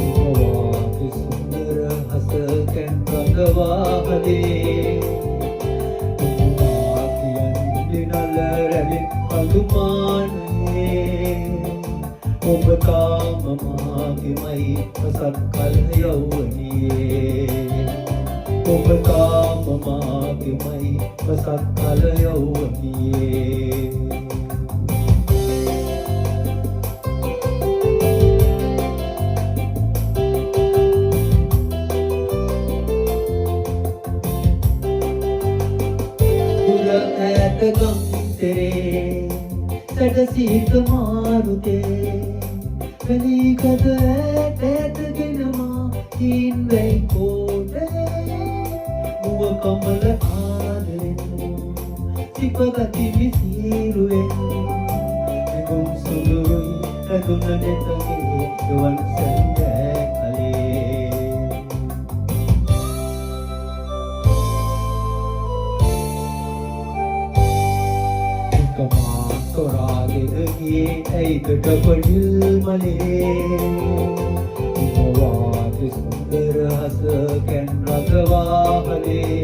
ඉමවාගේ සුන්දර හසකැන් රඟවාහදේ උතුමා කියන්නේ නල රැලි අඳුමානයේ ඔබ තාම මාගේමයි පසක් කල යෞවනියේ ඔබ තාම මාගේමයි පසක් කල යෞවනියේ ඈත ගම්තරේ සැඩසීත මාරුතේ වැලිකඩ ඈතගෙන මා හීන් වැයි කෝටේ මුව කමල ආදරෙන් සිපගති විසිරුවෙන් එගොම් සුළුයි ඇදුන නෙතගේ ගවන් සැන්දෑ කලේ කමා තොරාගෙන ගියේ ඇයිකට පඩිල් මලේ ඉමවාගේ සුන්දර හසකැන් රඟවාහලේ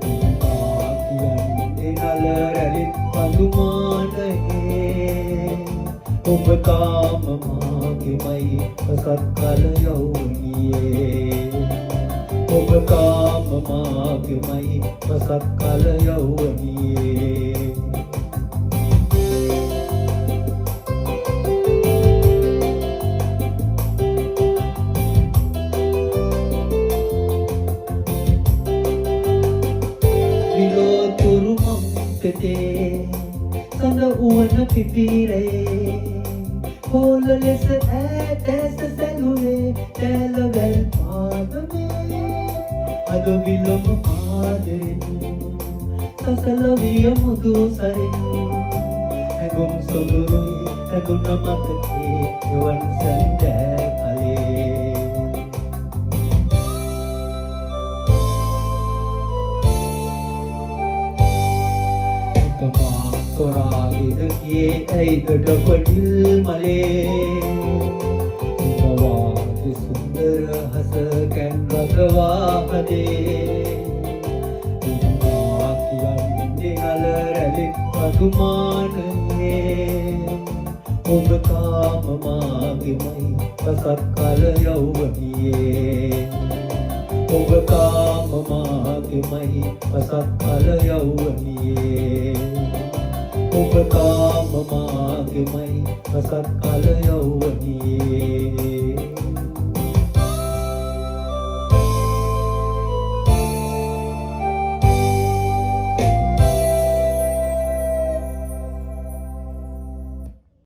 ඉමා කියන්නේ නල රැලි අඳුමානයේ ඔබ තාම මාගේමයි පසක් කල යෞවනියේ ඔබ තාම මාගේමයි පසක් කල යෞවනියේ විලෝතුරු මංකතේ සඳ උවන පිපිරේ හෝල ලෙස ඈතැස සැලුවේ තැලවැල් පාදමේ අද විලොම ආදරෙන් සසල විය මුදු සරින් ඇගොම් සොඳුරුයි ඇදුන මතකේ එවන් සැන්දෑ කලේ කමා තොරාගෙන ගියේ ඇයිකට පඩිල් මලේ ඉමවාගේ සුන්දර හසකැන් රඟවාහදේ ඉමා කියන්නේ නල රැලි අඳුමානයේ ඔබ තාම මාගේමයි පසක් කල යෞවනියේ ඔබ තාම මාගේමයි පසක් කල යෞවනියේ ඔබ තාම මාගේමයි පසක් කල යෞවනියේ